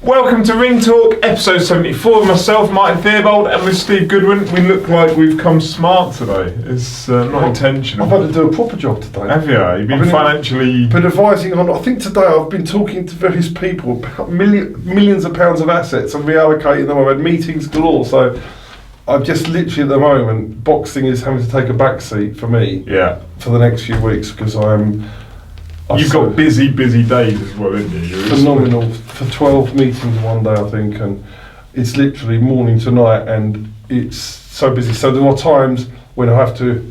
Welcome to Ring Talk, episode 74 with myself, Martin Theobald, and with Steve Goodwin. We look like we've come smart today. It's not intentional. I've had to do a proper job today. Have you? You've been financially... Been advising on, I think today I've been talking to various people about millions of pounds of assets and reallocating them. I've had meetings galore, so I've just literally at the moment, boxing is having to take a back seat for me for the next few weeks because You've got busy days as well, haven't you? Phenomenal. For 12 meetings one day, I think, and it's literally morning to night, and it's so busy. So there are times when I have to,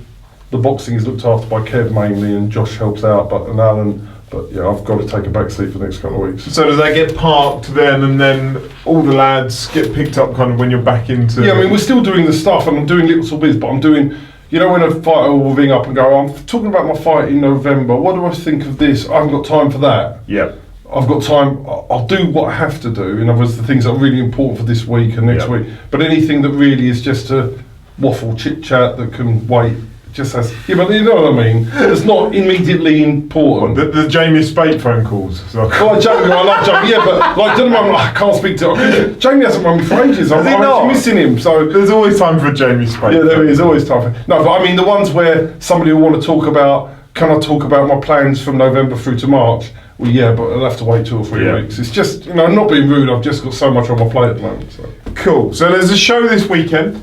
the boxing is looked after by Kev mainly, and Josh helps out, and Alan, but yeah, I've got to take a back seat for the next couple of weeks. So does that get parked then, and then all the lads get picked up kind of when you're back into... Yeah, I mean, we're still doing the stuff, and I'm doing little bits, but I'm doing... You know when a fighter will ring up and go, I'm talking about my fight in November, what do I think of this? I haven't got time for that. Yeah. I've got time, I'll do what I have to do. In other words, the things that are really important for this week and next week. But anything that really is just a waffle, chit-chat that can wait, just has... Yeah, but you know what I mean? It's not immediately important. The Jamie Spate phone calls. So. Well, Jamie, I love Jamie, yeah, but like, I can't speak to... Jamie hasn't run me for ages. I'm missing him, so... There's always time for Jamie Spate. Yeah, there is always time for... No, but I mean, the ones where somebody will want to talk about, can I talk about my plans from November through to March? Well, yeah, but I'll have to wait 2 or 3 weeks. It's just, I'm not being rude, I've just got so much on my plate at the moment. So. Cool. So there's a show this weekend,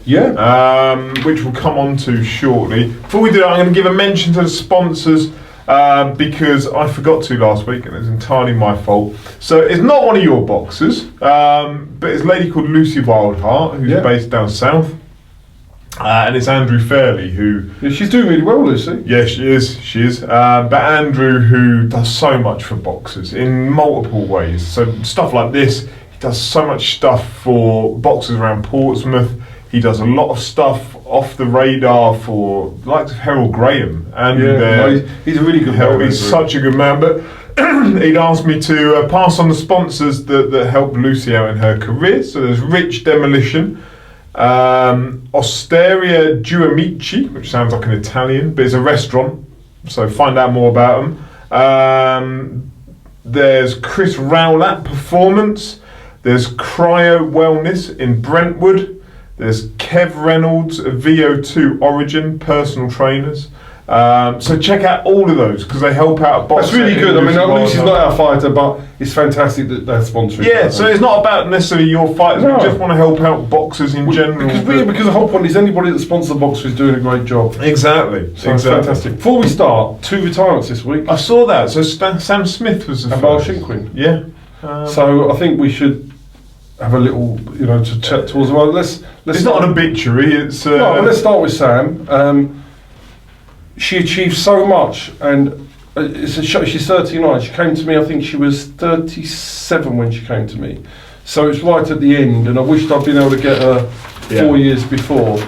which we'll come on to shortly. Before we do that, I'm going to give a mention to the sponsors because I forgot to last week, and it's entirely my fault. So it's not one of your boxers, but it's a lady called Lucy Wildheart, who's based down south. And it's Andrew Fairley who... Yeah, she's doing really well, Lucy. Yeah, she is. But Andrew, who does so much for boxers in multiple ways. So stuff like this, he does so much stuff for boxers around Portsmouth. He does a lot of stuff off the radar for like Harold Graham. And he's a really good man. He's such a good man. But he'd asked me to pass on the sponsors that helped Lucy out in her career. So there's Rich Demolition, Osteria Duamici, which sounds like an Italian, but it's a restaurant, so find out more about them. There's Chris Rowlatt Performance, there's Cryo Wellness in Brentwood, there's Kev Reynolds, VO2 Origin, personal trainers. So check out all of those because they help out boxing. That's really good. I mean, Lucy's not our fighter, but it's fantastic that they're sponsoring. Yeah, so it's not about necessarily your fighters. No. We just want to help out boxers in general. Because the whole point is anybody that sponsors a boxer is doing a great job. Exactly. So it's fantastic. Before we start, 2 retirements this week. I saw that. So Sam Smith was the first. And Shinkwin. Yeah. So I think we should have a little, to chat towards. Well, let's. It's not an obituary. It's. No, but let's start with Sam. She achieved so much, and she's 39. She came to me, I think she was 37 when she came to me. So it's right at the end, and I wished I'd been able to get her 4 years before.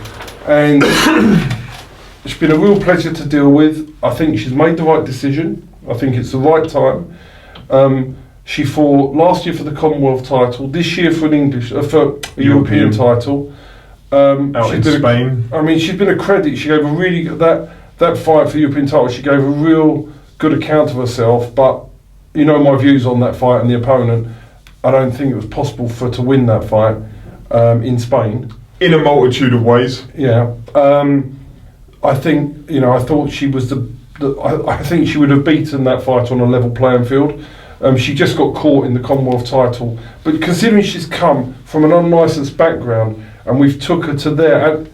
And it's been a real pleasure to deal with. I think she's made the right decision. I think it's the right time. She fought last year for the Commonwealth title, this year for a European title. Out in Spain. She's been a credit. She gave a really good... That fight for the European title, she gave a real good account of herself, but my views on that fight and the opponent, I don't think it was possible for her to win that fight in Spain. In a multitude of ways. Yeah. I think, I thought she was I think she would have beaten that fight on a level playing field. She just got caught in the Commonwealth title. But considering she's come from an unlicensed background and we've took her to there,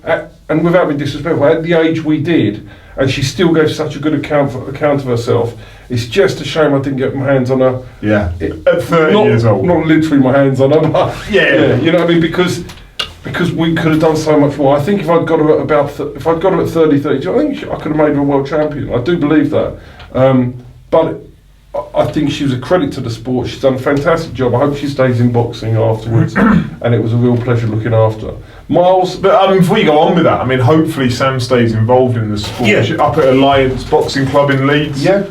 and without being disrespectful, at the age we did, and she still gave such a good account of herself. It's just a shame I didn't get my hands on her. Yeah, at 30 years old. Not literally my hands on her, but yeah, you know what I mean? Because we could have done so much more. I think if I'd got her at 30, I think I could have made her a world champion. I do believe that. But I think she was a credit to the sport. She's done a fantastic job. I hope she stays in boxing afterwards. And it was a real pleasure looking after her. Miles, but before you go on with that, hopefully Sam stays involved in the sport. Yeah. Up at Alliance Boxing Club in Leeds. Yeah.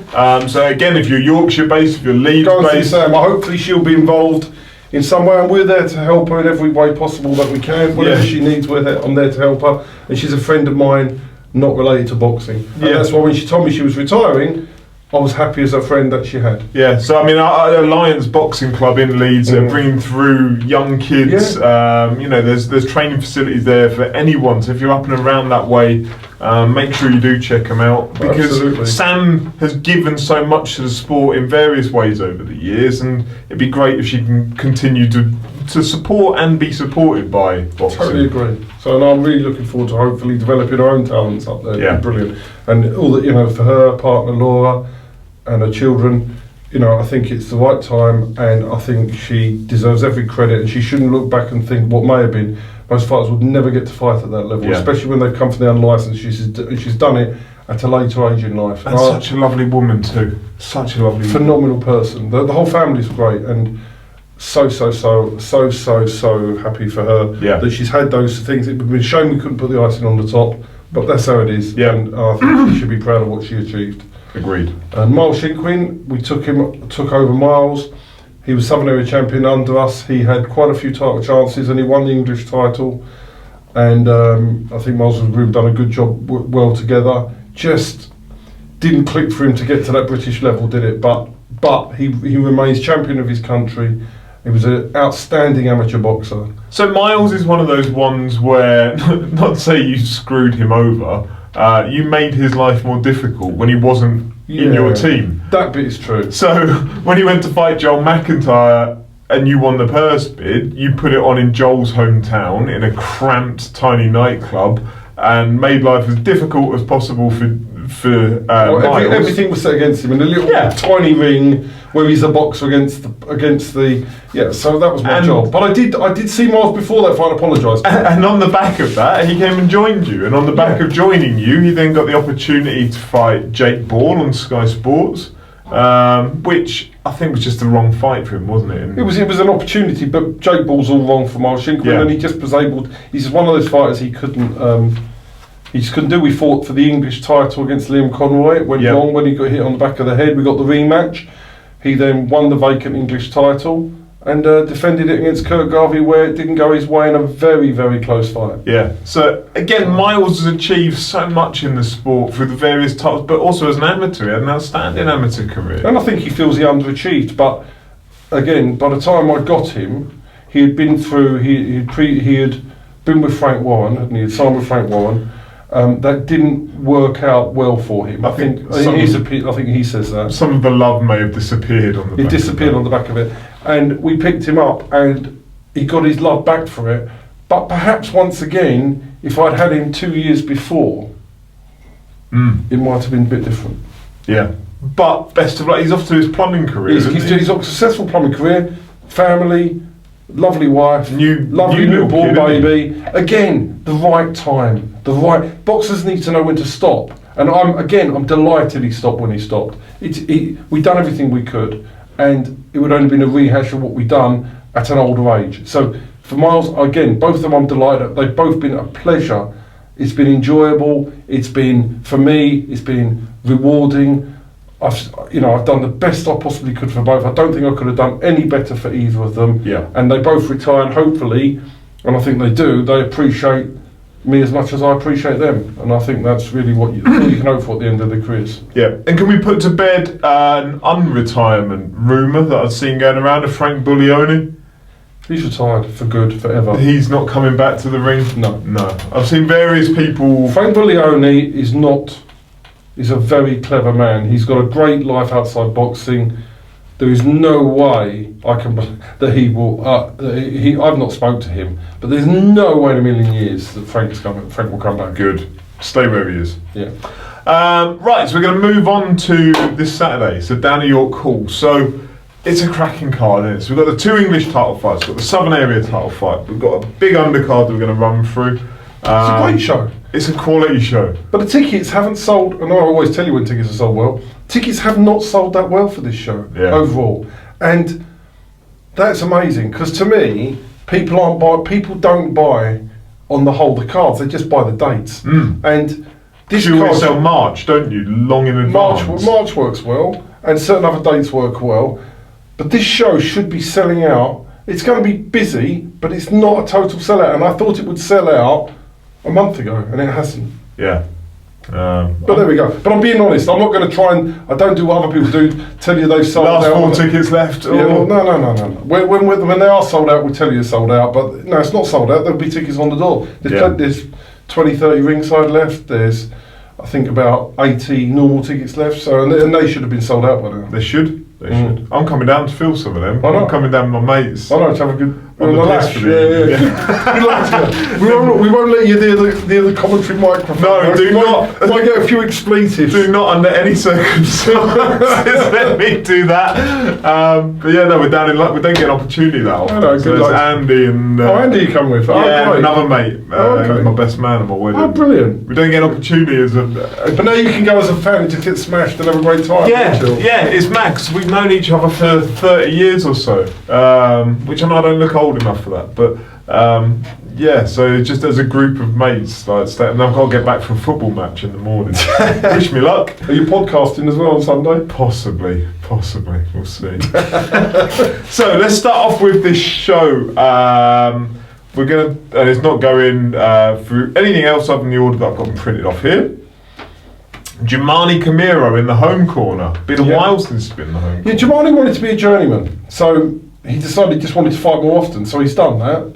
So again, if you're Yorkshire based, if you're Leeds based, go and see Sam. Hopefully she'll be involved in some way, and we're there to help her in every way possible that we can. Whatever she needs, I'm there to help her. And she's a friend of mine, not related to boxing. And that's why when she told me she was retiring, I was happy as a friend that she had. Yeah, so I mean, Alliance Boxing Club in Leeds are bringing through young kids. You know, there's training facilities there for anyone. So if you're up and around that way, make sure you do check them out, because Absolutely. Sam has given so much to the sport in various ways over the years, and it'd be great if she can continue to support and be supported by boxing. Totally agree. So I'm really looking forward to hopefully developing her own talents up there. Yeah. Brilliant. And all that, you know, for her partner Laura and her children, you know, I think it's the right time, and I think she deserves every credit, and she shouldn't look back and think what may have been. Most fighters would never get to fight at that level, especially when they've come from the unlicensed. She's done it at a later age in life. And such a lovely woman too. Such a lovely phenomenal person. The whole family's great, and so happy for her that she's had those things. It would have been a shame we couldn't put the icing on the top, but that's how it is. Yeah. And I think she should be proud of what she achieved. Agreed. And Miles Shinkwin, we took over Miles. He was Southern Area champion under us. He had quite a few title chances, and he won the English title. And I think Miles has really done a good job, well together. Just didn't click for him to get to that British level, did it? But he remains champion of his country. He was an outstanding amateur boxer. So Miles is one of those ones where, not to say you screwed him over, you made his life more difficult when he wasn't in your team. That bit is true. So when he went to fight Joel McIntyre and you won the purse bid, you put it on in Joel's hometown in a cramped, tiny nightclub, and made life as difficult as possible for Miles. Everything was set against him in a little tiny ring where he's a boxer against the so that was my job. But I did see Miles before that fight apologise. And on the back of that, he came and joined you. And on the back of joining you, he then got the opportunity to fight Jake Ball on Sky Sports, which I think was just the wrong fight for him, wasn't it? And it was an opportunity, but Jake Ball's all wrong for Miles Shinkwin, and he just was able. He's one of those fighters he couldn't. He just couldn't do. We fought for the English title against Liam Conroy. It went wrong when he got hit on the back of the head. We got the rematch. He then won the vacant English title and defended it against Kurt Garvey, where it didn't go his way in a very, very close fight. Yeah. So again, Miles has achieved so much in the sport through the various titles, but also as an amateur, he had an outstanding amateur career. And I think he feels he underachieved. But again, by the time I got him, he had been through. He had been with Frank Warren, hadn't he? He had signed with Frank Warren. That didn't work out well for him. I think he says that. Some of the love may have disappeared on the back. It disappeared on the back of it. And we picked him up and he got his love back for it. But perhaps once again, if I'd had him 2 years before, it might have been a bit different. Yeah. But best of luck, he's off to his plumbing career. He's got a successful plumbing career, family, lovely wife, lovely new newborn kid, baby. Again, the right time. Boxers need to know when to stop. And I'm delighted he stopped when he stopped. We done everything we could, and it would only been a rehash of what we done at an older age. So for Miles, again, both of them I'm delighted. They've both been a pleasure. It's been enjoyable. It's been, for me, it's been rewarding. I've done the best I possibly could for both. I don't think I could have done any better for either of them. Yeah. And they both retire, and hopefully, and I think they do, they appreciate me as much as I appreciate them. And I think that's really what you can hope for at the end of their careers. Yeah. And can we put to bed an unretirement rumour that I've seen going around of Frank Buglioni? He's retired for good, forever. He's not coming back to the ring? No. I've seen various people... Frank Buglioni is a very clever man. He's got a great life outside boxing. There is no way that he will. I've not spoke to him, but there's no way in a million years that Frank will come back. Good. Stay where he is. Yeah. Right. So we're going to move on to this Saturday. So down at York Hall. So it's a cracking card, isn't it? So we've got the 2 English title fights. We've got the Southern Area title fight. We've got a big undercard that we're going to run through. It's a great show. It's a quality show. But the tickets haven't sold, and I always tell you when tickets are sold well, tickets have not sold that well for this show overall. And that's amazing, because to me, people don't buy on the whole the cards, they just buy the dates. And this you always sell March, don't you? Long in advance. March works well, and certain other dates work well. But this show should be selling out. It's going to be busy, but it's not a total sellout. And I thought it would sell out a month ago, and it hasn't. Yeah. But there we go. But I'm being honest. I'm not going to try and. I don't do what other people do. Tell you they've sold last out. 4 tickets left. Yeah, well, no. When they are sold out, we tell you they're sold out. But no, it's not sold out. There'll be tickets on the door. There's 20, 30 ringside left. There's, I think, about 80 normal tickets left. So and they should have been sold out by now. They should. I'm coming down to feel some of them. I'm coming down with my mates. I know, to have a good. On the piss for we won't let you near the commentary microphone. No, do not. Might get a few expletives. Do not, under any circumstances, let me do that. But yeah, no, we don't get an opportunity that often. No, so there's Andy and. Andy you come with? Yeah, another mate. Who's my best man at my wedding. Oh, brilliant. We don't get an opportunity as a. But now you can go as a fan and just get smashed and have a great time. Yeah, it's Max. We've known each other for 30 years or so, which I don't look old enough for that, but so just as a group of mates, and I've got to get back for a football match in the morning. Wish me luck. Are you podcasting as well on Sunday? Possibly, we'll see. So let's start off with this show. We're gonna, and it's not going through anything else other than the order that I've got them printed off here. Jimani Camiro in the home corner. Been a while since he's been in the home corner. Yeah, Jimani wanted to be a journeyman, so he decided he just wanted to fight more often, so he's done that.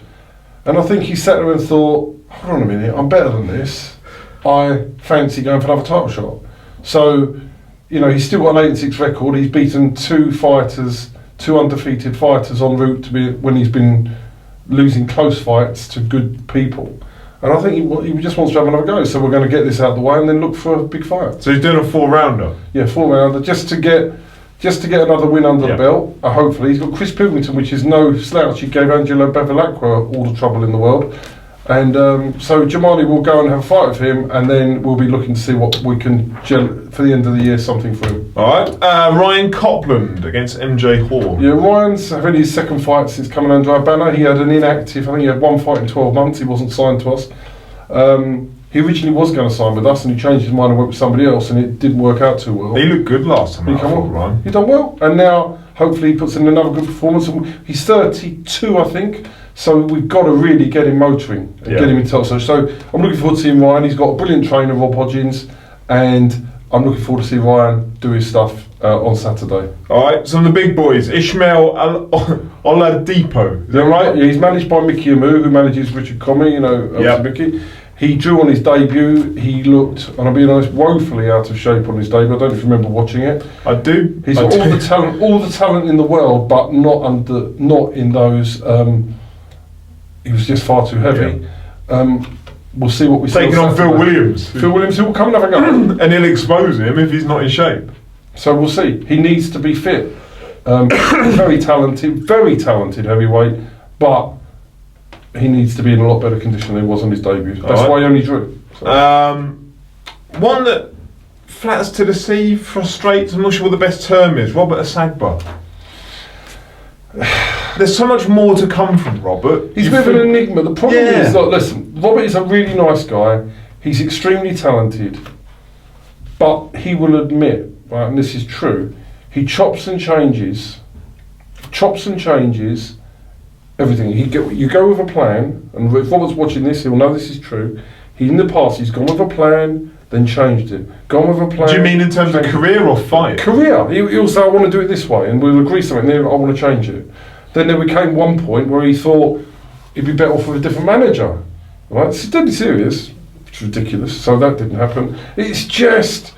And I think he sat there and thought, hold on a minute, I'm better than this. I fancy going for another title shot. So, he's still got an 8-6 record. He's beaten 2 undefeated fighters en route to be when he's been losing close fights to good people. And I think he just wants to have another go. So we're going to get this out of the way and then look for a big fight. So he's doing a 4-rounder? Yeah, 4-rounder, just to get another win under the belt, hopefully. He's got Chris Pilkington, which is no slouch. He gave Angelo Bevilacqua all the trouble in the world. And so Jimani will go and have a fight with him, and then we'll be looking to see what we can for the end of the year, something for him. All right. Ryan Copland against MJ Horn. Yeah, Ryan's having his second fight since coming under our banner. He had an inactive, I think he had 1 fight in 12 months. He wasn't signed to us. He originally was going to sign with us, and he changed his mind and went with somebody else, and it didn't work out too well. He looked good last time. He done well, and now hopefully he puts in another good performance. He's 32, I think, so we've got to really get him motoring and get him in touch. So I'm looking forward to seeing Ryan. He's got a brilliant trainer, Rob Hodgins, and I'm looking forward to see Ryan do his stuff on Saturday. All right, some of the big boys. Ishmael Oladipo. Is that right? Yeah, he's managed by Mickey Amu, who manages Richard Comey. Mickey. He drew on his debut. He looked, and I'll be honest, woefully out of shape on his debut. I don't know if you remember watching it. I do. He's got all the talent in the world, but not in those. He was just far too heavy. Yeah. We'll see what we see. Taking on Phil Williams. Phil Williams, who will come and have a go. And he'll expose him if he's not in shape. So we'll see. He needs to be fit. Very talented heavyweight, but he needs to be in a lot better condition than he was on his debut. That's why he only drew. So. One that flatters to the sea, frustrates, I'm not sure what the best term is, Robert Asagba. There's so much more to come from Robert. He's a bit of an enigma. The problem is, listen, Robert is a really nice guy. He's extremely talented, but he will admit, right, and this is true, he chops and changes everything. You go with a plan, and if Robert's watching this, he'll know this is true. In the past, he's gone with a plan, then changed it. Gone with a plan. Do you mean in terms of career or fight? Career. He'll say, I want to do it this way, and we'll agree something, then I want to change it. Then there became one point where he thought he'd be better off with a different manager. Right? It's deadly serious. It's ridiculous. So that didn't happen. It's just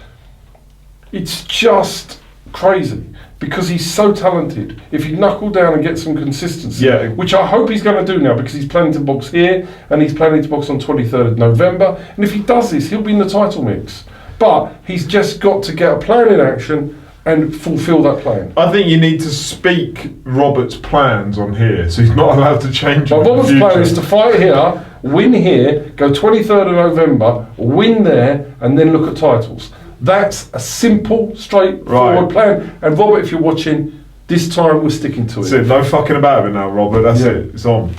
crazy. Because he's so talented. If he knuckle down and get some consistency, which I hope he's going to do now, because he's planning to box here and he's planning to box on 23rd of November. And if he does this, he'll be in the title mix. But he's just got to get a plan in action and fulfil that plan. I think you need to speak Robert's plans on here, so he's not allowed to change them. But Robert's plan is to fight here, win here, go 23rd of November, win there, and then look at titles. That's a simple, straightforward plan. And Robert, if you're watching, this time we're sticking to it. That's it. No fucking about it now, Robert. That's it. It's on.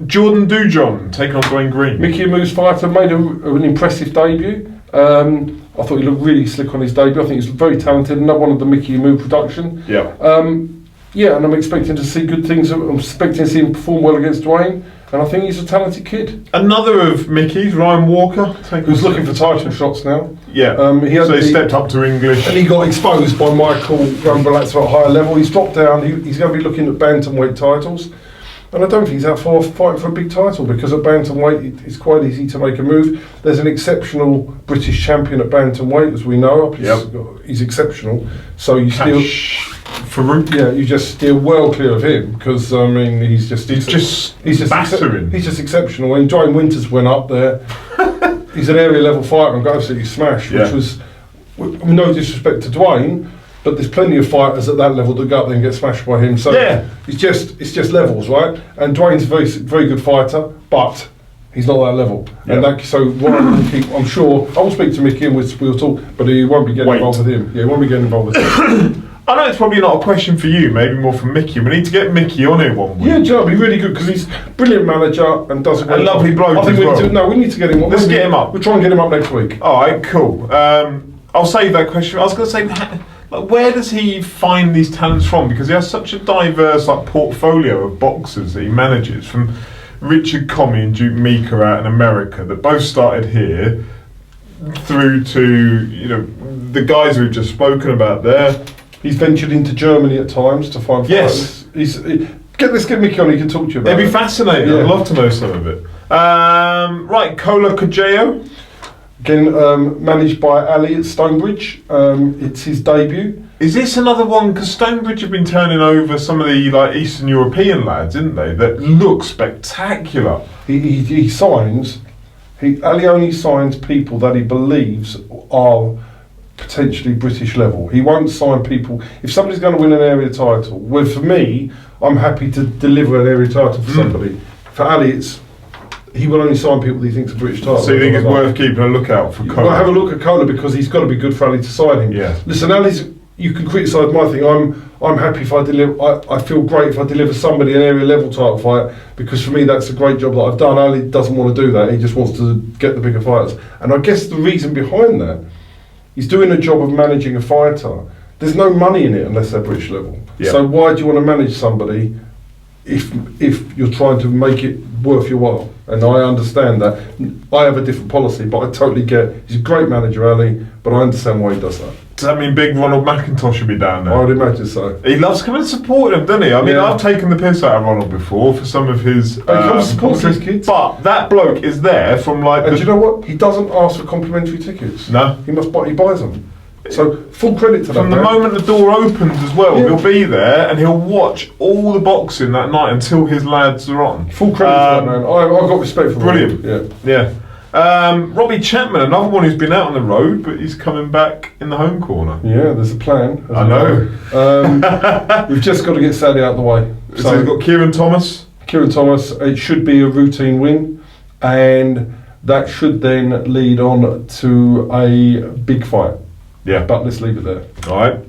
Jordan Dujon taking on Dwayne Green. Mickey Amu's fighter made an impressive debut. I thought he looked really slick on his debut. I think he's very talented. Another one of the Mickey Amu production. Yeah. And I'm expecting to see good things. I'm expecting to see him perform well against Dwayne. and I think he's a talented kid. Another of Mickey's, Ryan Walker, Who's looking for title shots now. Yeah, so he stepped up to English. And he got exposed by Michael Rumberlax at a higher level. He's dropped down, he's going to be looking at bantamweight titles. And I don't think he's that far fighting for a big title, because at bantamweight it's quite easy to make a move. There's an exceptional British champion at bantamweight, as we know. He's exceptional. So you Farouk. Yeah, you just steer well clear of him, because I mean he's just battering. He's just exceptional. When Dwayne Winters went up there, he's an area level fighter and got absolutely smashed, which was, no disrespect to Dwayne, but there's plenty of fighters at that level that go up there and get smashed by him. So it's just levels, right? And Dwayne's a very good fighter, but he's not that level. And I'm sure I will speak to Mickey and we'll talk, but he won't be getting involved with him. Yeah, he won't be getting involved with him. I know it's probably not a question for you, maybe more for Mickey. We need to get Mickey on here one week. Yeah, Joe, it'd be really good, because he's a brilliant manager and does a lovely bloke. I think we need to get him on. Let's get him up. We'll try and get him up next week. Alright, cool. I'll save that question. I was going to say, where does he find these talents from? Because he has such a diverse portfolio of boxers that he manages, from Richard Comey and Duke Meeker out in America, that both started here, through to the guys we've just spoken about there. He's ventured into Germany at times to find fighters. Let's get Mickey on, he can talk to you about it. It'd be fascinating. I'd love to know some of it. Right, Kola Kajeo. Again, managed by Ali at Stonebridge. It's his debut. Is this another one? Because Stonebridge have been turning over some of the Eastern European lads, didn't they? That look spectacular. He signs. Ali only signs people that he believes are potentially British level. He won't sign people. If somebody's going to win an area title, well, for me, I'm happy to deliver an area title for somebody. For Ali, he will only sign people that he thinks are British title. So you think it's worth keeping a lookout for Kola? Well, have a look at Kola, because he's got to be good for Ali to sign him. Yeah. Listen, Ali's. You can criticise my thing. I'm happy if I deliver. I feel great if I deliver somebody an area level title fight, because for me that's a great job that I've done. Ali doesn't want to do that. He just wants to get the bigger fighters. And I guess the reason behind that, he's doing a job of managing a fighter. There's no money in it unless they're British level. Yeah. So why do you want to manage somebody if you're trying to make it worth your while? And I understand that. I have a different policy, but I totally get. He's a great manager, Ali, but I understand why he does that. Does that mean big Ronald McIntosh should be down there? I would imagine so. He loves coming to support him, doesn't he? I mean, I've taken the piss out of Ronald before for some of his... he comes to support his kids. But that bloke is there from And do you know what? He doesn't ask for complimentary tickets. No. He buys them. So full credit to that. From the moment the door opens as well, he'll be there and he'll watch all the boxing that night until his lads are on. Full credit to that man. I've got respect for him. Brilliant. Yeah. Robbie Chapman, another one who's been out on the road, but he's coming back in the home corner. Yeah, there's a plan. I know. We've just got to get Sadie out of the way. So we've got Kieran Thomas. It should be a routine win, and that should then lead on to a big fight. Yeah. But let's leave it there. Alright.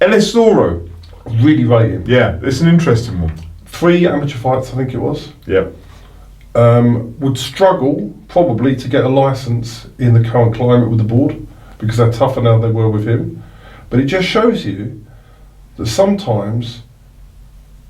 Ellis Zoro. Really rate him. Yeah, it's an interesting one. 3 amateur fights, I think it was. Yeah. Would struggle probably to get a licence in the current climate with the board, because they're tougher now than they were with him. But it just shows you that sometimes,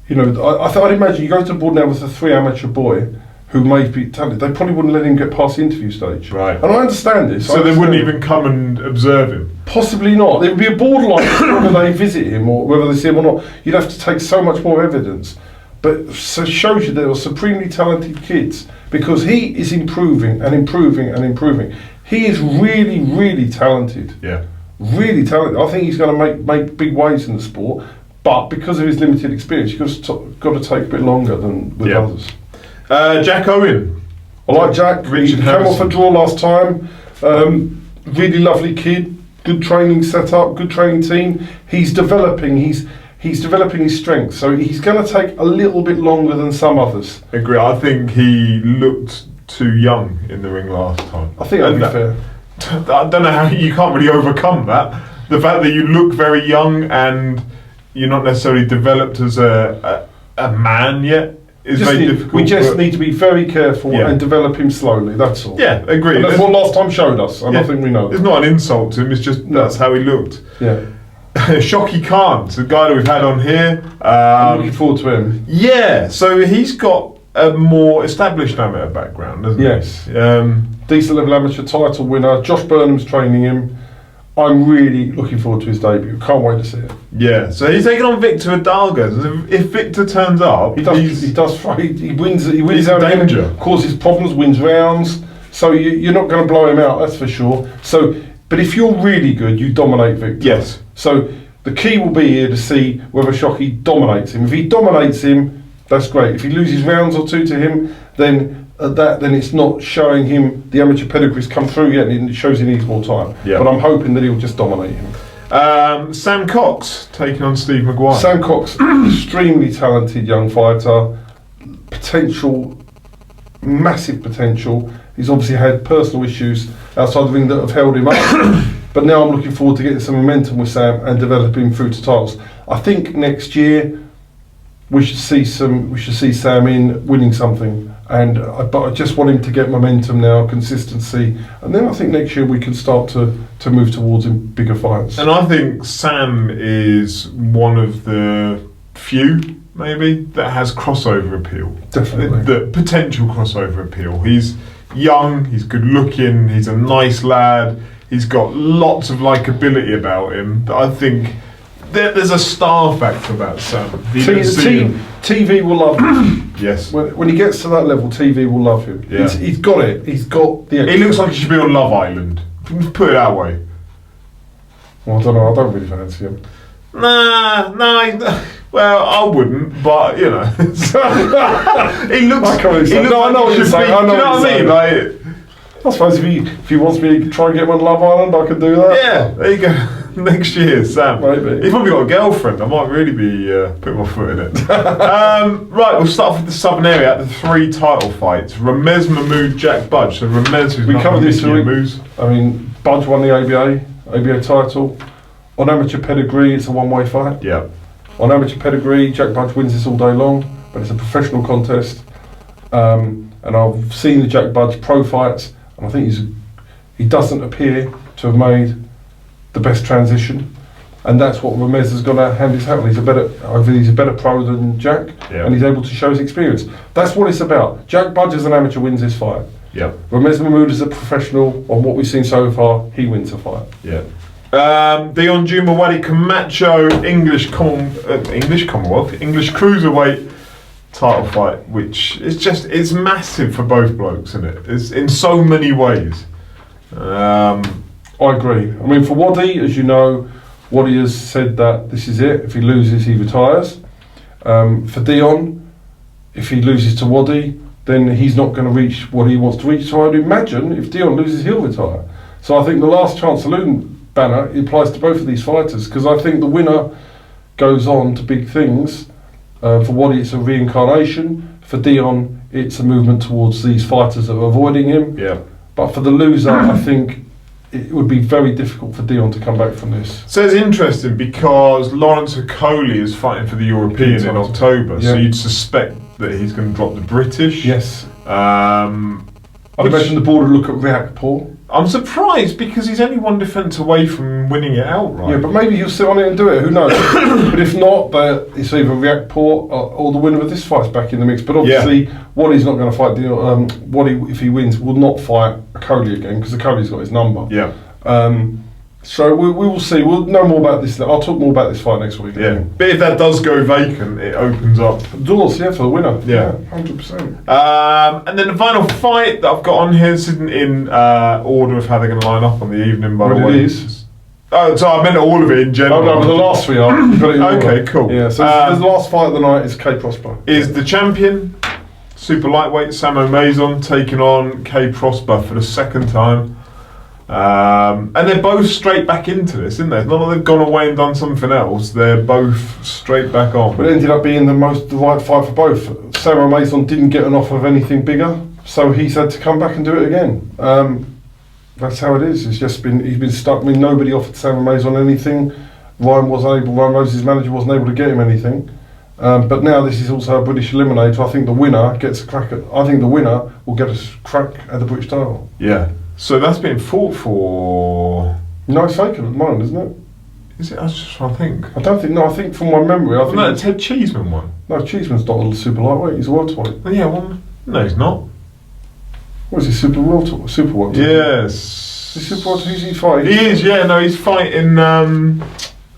I'd imagine you go to the board now with a 3 amateur boy who may be talented, they probably wouldn't let him get past the interview stage. Right. And I understand this. So they wouldn't even come and observe him? Possibly not. There would be a borderline whether they visit him or whether they see him or not. You'd have to take so much more evidence. But it shows you there are supremely talented kids, because he is improving and improving and improving. He is really, really talented. Yeah. Really talented. I think he's going to make big waves in the sport, but because of his limited experience, you've got to take a bit longer than with others. Jack Owen. I like Jack. He came off a draw last time. Really lovely kid. Good training setup. Good training team. He's developing. He's developing his strength. So he's going to take a little bit longer than some others. Agree. I think he looked too young in the ring last time. I think that'd be fair. I don't know how you can't really overcome that. The fact that you look very young and you're not necessarily developed as a man yet. It's very difficult. We just need to be very careful and develop him slowly, that's all. Yeah, agree. And that's what last time showed us, and I think we know. It's not an insult to him, it's just that's how he looked. Yeah. Shocky Khan, the guy that we've had on here. I'm looking forward to him. Yeah, so he's got a more established amateur background, doesn't Yes. it? Decent level amateur title winner. Josh Burnham's training him. I'm really looking forward to his debut. Can't wait to see it. Yeah, so he's taking on Victor Hidalgo. If Victor turns up, He does fight. He wins. He wins he's out in danger. Causes problems. Wins rounds. So you're not going to blow him out. That's for sure. So, but if you're really good, you dominate Victor. Yes. So the key will be here to see whether Shockey dominates him. If he dominates him, that's great. If he loses rounds or two to him, then then it's not showing him the amateur pedigree's come through yet, and it shows he needs more time. Yeah. But I'm hoping that he'll just dominate him. Sam Cox taking on Steve Maguire. Sam Cox, extremely talented young fighter, potential, massive potential. He's obviously had personal issues outside the ring that have held him up. But now I'm looking forward to getting some momentum with Sam and developing through to titles. I think next year we should see Sam in winning something, but I just want him to get momentum now, consistency, and then I think next year we can start to move towards him bigger fights. And I think Sam is one of the few, maybe, that has crossover appeal. Definitely. The potential crossover appeal. He's young, he's good looking, he's a nice lad, he's got lots of likability about him that I think there's a star factor about Sam. TV will love him. Yes. When he gets to that level, TV will love him. Yeah. He's got it. He's got the... He looks like he should be on Love Island. Put it that way. Well, I don't know. I don't really fancy him. Nah. Well, I wouldn't, but you know, he looks. No, I know what you're saying. I know Do you know what I mean? Like, I suppose if he wants me to try and get him on Love Island, I could do that. Yeah, there you go. Next year, Sam. Maybe. He's probably got a girlfriend. I might really be putting my foot in it. Right, we'll start off with the Southern area. The 3 title fights: Ramez Mahmood, Jack Budge. So Ramez, who's We not covered this Mickey week. Moose. I mean, Budge won the ABA title. On amateur pedigree, it's a one-way fight. Yeah. On amateur pedigree, Jack Budge wins this all day long, but it's a professional contest. And I've seen the Jack Budge pro fights, and I think he doesn't appear to have made the best transition, and that's what Ramez has got to hand his hat on. He's a better pro than Jack, Yeah. and he's able to show his experience. That's what it's about. Jack Budge as an amateur wins this fight. Yeah. Ramez Mahmood as a professional, on what we've seen so far, he wins the fight. Yeah. Dion Juma Wadi Camacho, English Commonwealth, English Cruiserweight title fight, which is it's massive for both blokes, isn't it? It's in so many ways. I agree. I mean, for Wadi, as you know, Wadi has said that this is it. If he loses, he retires. For Dion, if he loses to Wadi, then he's not going to reach what he wants to reach. So I'd imagine if Dion loses, he'll retire. So I think the last Chance Saloon banner applies to both of these fighters, because I think the winner goes on to big things. For Wadi, it's a reincarnation. For Dion, it's a movement towards these fighters that are avoiding him. Yeah. But for the loser, I think it would be very difficult for Dion to come back from this. So it's interesting because Lawrence Okoli is fighting for the European in October, Yeah. so you'd suspect that he's going to drop the British. Yes. I'd I'd imagine the board would look at Riakporhe. I'm surprised because he's only one defence away from winning it outright. Yeah, but maybe he'll sit on it and do it, who knows? But if not, it's either Riakporhe or the winner of this fight's back in the mix. But obviously, Wadi's not going to fight Dion. Wadi, if he wins, will not fight Okoli again, because Okoli's got his number. Yeah. So we will see. We'll know more about this. I'll talk more about this fight next week. Yeah. But if that does go vacant, it opens up doors, for the winner. Yeah. 100%. And then the final fight that I've got on here is in order of how they're going to line up on the evening, by the way. It is. Oh, so I meant all of it in general. Oh no, but the last 3 are. You've got it in order. Okay, cool. Yeah, so the last fight of the night is K Prosper. Is the champion, super lightweight Samo Mason, taking on K Prosper for the second time. And they're both straight back into this, isn't they? It's not that they've gone away and done something else. They're both straight back on. But it ended up being the right fight for both. Samo Mason didn't get an offer of anything bigger, so he's had to come back and do it again. That's how it is. It's just he's been stuck. I mean, nobody offered Samo Mason anything. Ryan Rose's manager wasn't able to get him anything. But now this is also a British eliminator. I think the winner gets a crack I think the winner will get a crack at the British title. Yeah. So that's been fought for. No, it's vacant at the moment, isn't it? Is it? I was just trying to think. I don't think. No, I think from my memory, I think. No, Ted Cheeseman one. No, Cheeseman's not a super lightweight. He's a welterweight. Oh, yeah, well, no, he's not. What is he? Super welterweight. Super welterweight. Yes. Is he super welterweight? Who's he fighting? He is. Yeah, no, he's fighting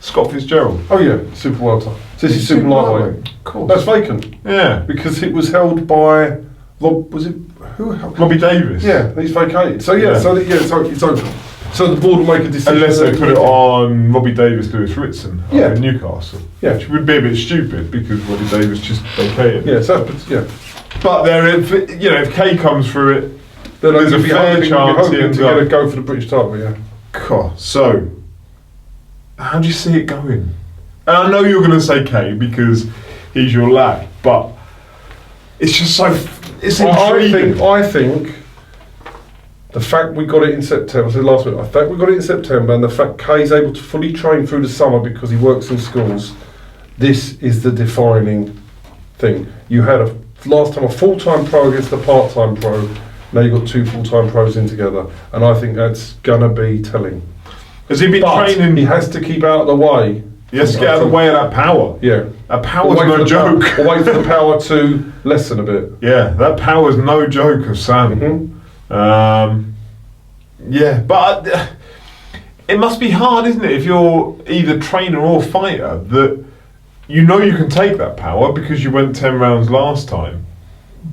Scott Fitzgerald. Oh yeah, super welter. So this is super lightweight. Of course. That's vacant. Yeah. Because it was held by Rob. Was it who? Robbie Davis. Yeah, he's vacated. So yeah, Yeah. so it's open. So the board will make a decision. Unless they put it on Robbie Davis, Lewis Ritson Yeah. in Newcastle. Yeah. Which would be a bit stupid because Robbie Davis just vacated. Yeah, so yeah. But if Kay comes through it, Then there's a you'll be fair hoping chance he to ends get a up. go for the British title. Yeah. Cool. So, how do you see it going? And I know you're going to say Kay because he's your lad, but it's just so. It's intriguing. I think the fact we got it in September, I said last week, the fact we got it in September and the fact Kay's able to fully train through the summer because he works in schools, this is the defining thing. You had last time a full-time pro against a part-time pro, now you've got two full-time pros in together, and I think that's going to be telling. Has he been training? He has to keep out of the way. He has to get out of the way of that power. Yeah. That power's no joke. Or wait for the power to lessen a bit. Yeah, that power's no joke of Sam. Mm-hmm. Yeah, but it must be hard, isn't it, if you're either trainer or fighter, that you know you can take that power because you went 10 rounds last time,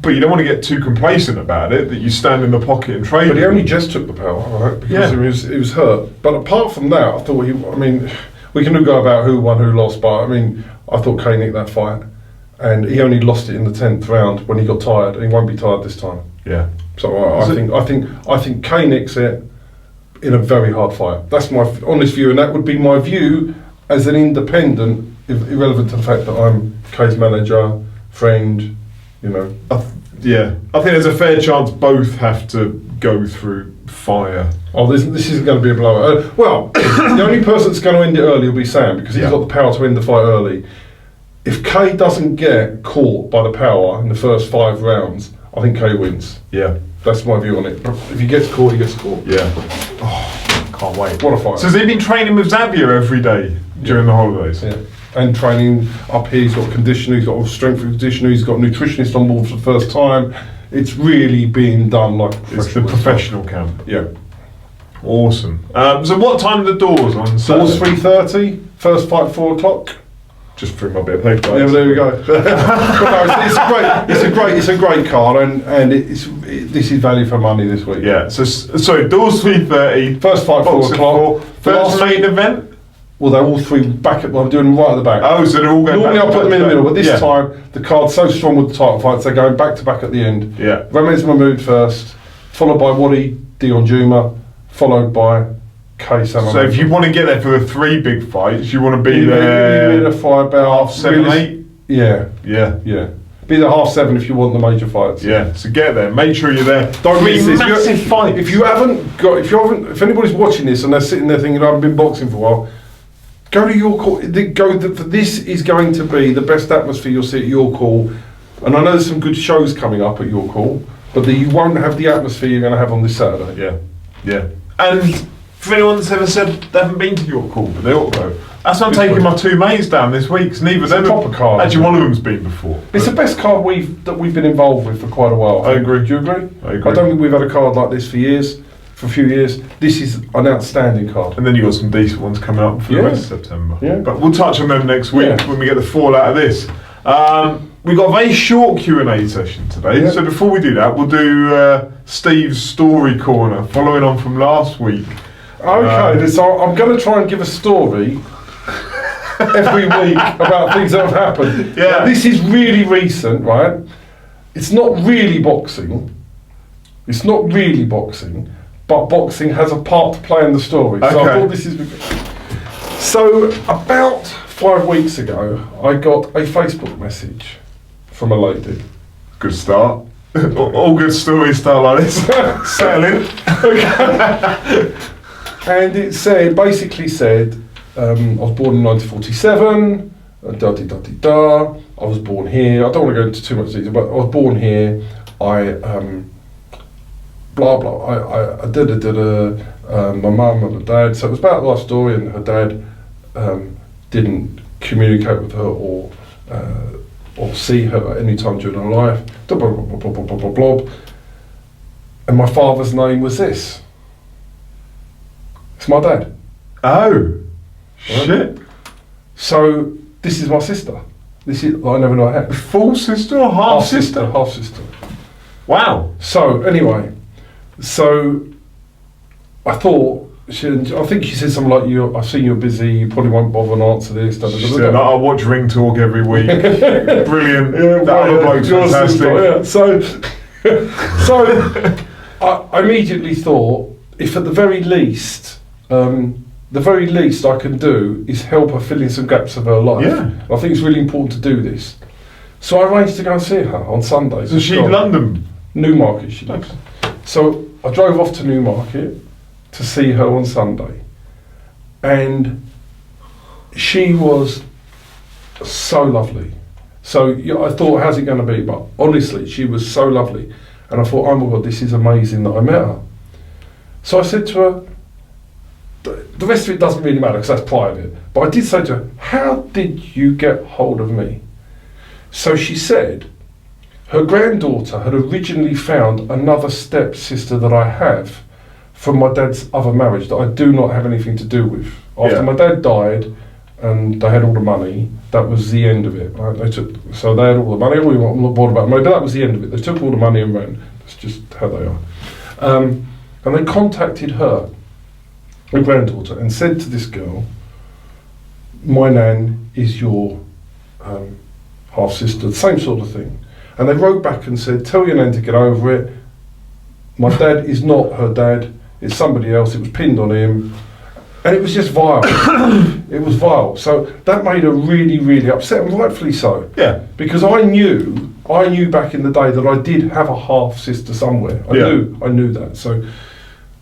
but you don't want to get too complacent about it, that you stand in the pocket and train. But he only just took the power, right? Because he was hurt. But apart from that, I thought we can go about who won, who lost, but I thought Kay nicked that fight. And he only lost it in the 10th round when he got tired, and he won't be tired this time. Yeah. So I think Kay nicks it in a very hard fight. That's my honest view, and that would be my view as an independent, irrelevant to the fact that I'm Kay's manager, friend, I think there's a fair chance both have to go through fire. Oh, this isn't going to be a blowout. Well, the only person that's going to end it early will be Sam because he's got the power to end the fight early. If Kay doesn't get caught by the power in the first 5 rounds, I think Kay wins. Yeah. That's my view on it. But if he gets caught, he gets caught. Yeah. Oh, can't wait. What a fight. So has he been training with Xavier every day during the holidays? Yeah. And training up here, he's got a conditioner, he's got a strength and conditioner, he's got a nutritionist on board for the first time. It's really being done like It's the professional camp. Yeah. Awesome. So what time are the doors on Saturday? Doors 3:30, first fight 4 o'clock. Just threw my bit of paper. Yeah, well, there we go. But no, it's a great card, and this is value for money this week. Yeah. So sorry, doors 3:30. First fight 4 o'clock. First main event. Well, they're all 3 back at. I'm doing them right at the back. Oh, so they're all going. Normally, back I put them in the middle, but this yeah. time the card's so strong with the title fights, they're going back to back at the end. Yeah. Ramez Mahmood first, followed by Wadi Dion Juma, followed by Kay Salomon. So if you want to get there for the 3 big fights, you want to be there. You need a fight about 7, 8. Yeah. Yeah. Be there 7:30 if you want the major fights. Yeah. So get there. Make sure you're there. Don't miss this. Massive fights. If anybody's watching this and they're sitting there thinking I haven't been boxing for a while, go to your call. This is going to be the best atmosphere you'll see at your call. And I know there's some good shows coming up at your call, but you won't have the atmosphere you're going to have on this Saturday. Yeah. And for anyone that's ever said they haven't been to your call, but they ought to go. That's why I'm taking my 2 mates down this week, because neither of them. Proper card. Actually, one of them's been before. It's the best card we've been involved with for quite a while. I agree. Do you agree? I agree. I don't think we've had a card like this for a few years. This is an outstanding card. And then you've got some decent ones coming up for the rest of September. Yeah. But we'll touch on them next week when we get the fallout of this. We've got a very short Q&A session today. Yeah. So before we do that, we'll do Steve's story corner, following on from last week. Okay, so I'm going to try and give a story every week about things that have happened. Yeah. Now, this is really recent, right? It's not really boxing. But boxing has a part to play in the story. So I thought this is... So about 5 weeks ago, I got a Facebook message from a lady. Good start. All good stories start like this. Settle in. And it basically said, I was born in 1947, I was born here. I don't want to go into too much detail, but I was born here. Blah blah. My mum and my dad. So it was about life story, and her dad didn't communicate with her or see her at any time during her life. Blah, blah, blah, blah, blah, blah, blah, blah. And my father's name was this. It's my dad. Oh, Right? shit. So this is my sister. This is I never know I had. Full sister or half sister? Half sister. Wow. So anyway, I thought I think she said something like, I've seen you're busy, you probably won't bother and answer this. Da, da, da, She da, said, da. I watch Ring Talk every week. Brilliant. Yeah, That other bloke's your fantastic. sister, yeah. So I immediately thought, if at the very least I can do is help her fill in some gaps of her life. Yeah. I think it's really important to do this. So I arranged to go and see her on Sundays. So she in London? Newmarket she lives. So I drove off to Newmarket to see her on Sunday, and she was so lovely. So I thought, how's it going to be? But honestly, she was so lovely, and I thought, oh my God, this is amazing that I met her. So I said to her, the rest of it doesn't really matter because that's private, but I did say to her, how did you get hold of me? So she said her granddaughter had originally found another stepsister that I have from my dad's other marriage that I do not have anything to do with. After my dad died and they had all the money, that was the end of it. Right? They had all the money. I'm not bothered about money, but that was the end of it. They took all the money and ran. That's just how they are. And they contacted her granddaughter and said to this girl, my nan is your half sister, the same sort of thing. And they wrote back and said, tell your nan to get over it. My dad is not her dad, it's somebody else, it was pinned on him. And it was just vile. It was vile. So that made her really, really upset, and rightfully so. Yeah. Because I knew back in the day that I did have a half sister somewhere. I knew that. So,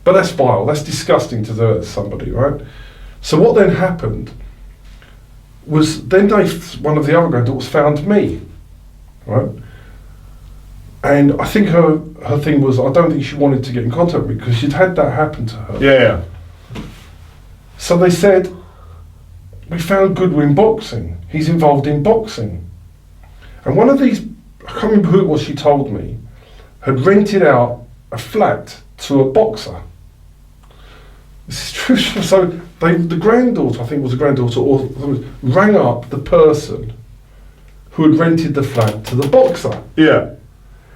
but that's vile. That's disgusting to do it to somebody, right? So what then happened was one of the other granddaughters found me, right? And I think her thing was, I don't think she wanted to get in contact with me because she'd had that happen to her. Yeah. So they said, we found Goodwin boxing. He's involved in boxing. And one of these, I can't remember who it was, she told me, had rented out a flat to a boxer. This is true. So the granddaughter, I think it was the granddaughter, or rang up the person who had rented the flat to the boxer. Yeah.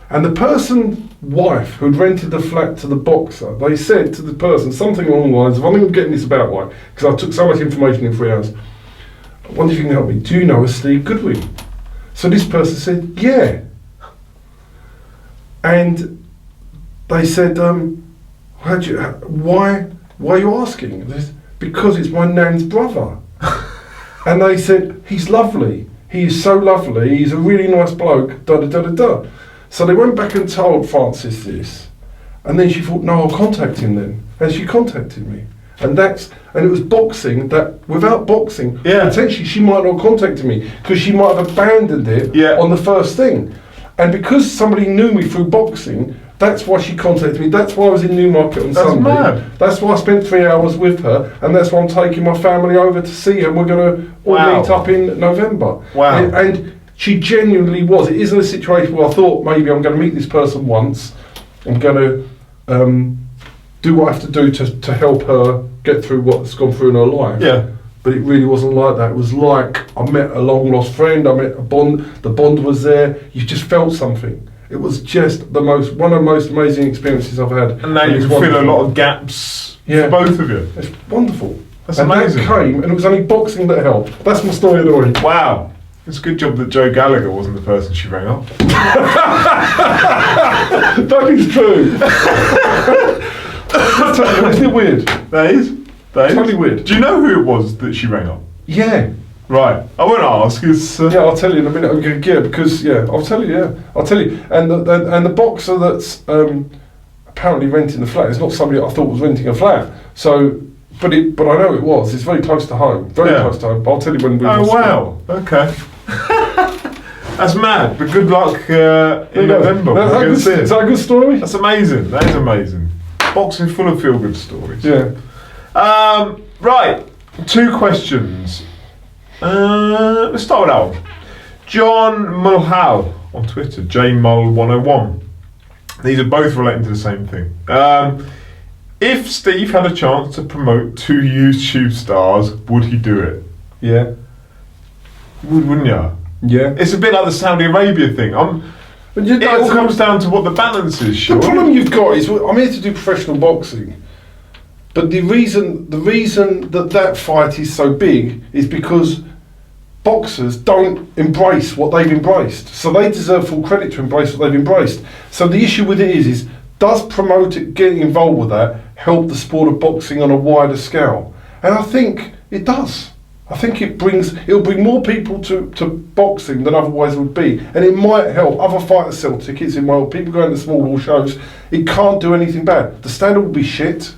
And the person, wife, who'd rented the flat to the boxer, they said to the person something along the lines of, I think I'm getting this about right, because I took so much information in 3 hours. I wonder if you can help me. Do you know a Steve Goodwin? So this person said, yeah. And they said, why are you asking? They said, because it's my nan's brother. And they said, he's lovely. He is so lovely. He's a really nice bloke. Da da da da da. So they went back and told Frances this, and then she thought, no, I'll contact him then. And she contacted me. And it was boxing that, without boxing, potentially she might not have contacted me, because she might have abandoned it on the first thing. And because somebody knew me through boxing, that's why she contacted me. That's why I was in Newmarket on Sunday. Mad. That's why I spent 3 hours with her, and that's why I'm taking my family over to see her, and we're going to all meet up in November. Wow. And she genuinely was. It isn't a situation where I thought maybe I'm going to meet this person once, I'm going to do what I have to do to help her get through what's gone through in her life. Yeah. But it really wasn't like that. It was like I met a long lost friend, I met a bond, the bond was there, you just felt something. It was just one of the most amazing experiences I've had. And now you can fill a lot of gaps for both of you. It's wonderful. That's and amazing. that came, and it was only boxing that helped. That's my story of the week. Wow. It's a good job that Joe Gallagher wasn't the person she rang up. That is true. Isn't it weird? That is. Totally weird. Do you know who it was that she rang up? Yeah. Right. I won't ask. Yeah, I'll tell you in a minute. I'll tell you. And the boxer that's apparently renting the flat is not somebody I thought was renting a flat. So, but I know it was. It's very close to home. Very close to home. But I'll tell you when we. Oh wow. Okay. That's mad. But good luck in November. Is that a good story? That's amazing. That is amazing. Boxing full of feel-good stories. Yeah. Right. 2 questions. Let's start with that one. John Mulhall on Twitter, JMull101. These are both relating to the same thing. If Steve had a chance to promote 2 YouTube stars, would he do it? Yeah. Wouldn't you? Yeah. It's a bit like the Saudi Arabia thing. It all comes down to what the balance is, sure. The problem you've got is, I'm here to do professional boxing, but the reason that fight is so big is because boxers don't embrace what they've embraced. So they deserve full credit to embrace what they've embraced. So the issue with it is does getting involved with that help the sport of boxing on a wider scale? And I think it does. I think it'll bring more people to boxing than otherwise would be, and it might help other fighters sell tickets in world. People going to small hall shows. It can't do anything bad. The standard will be shit.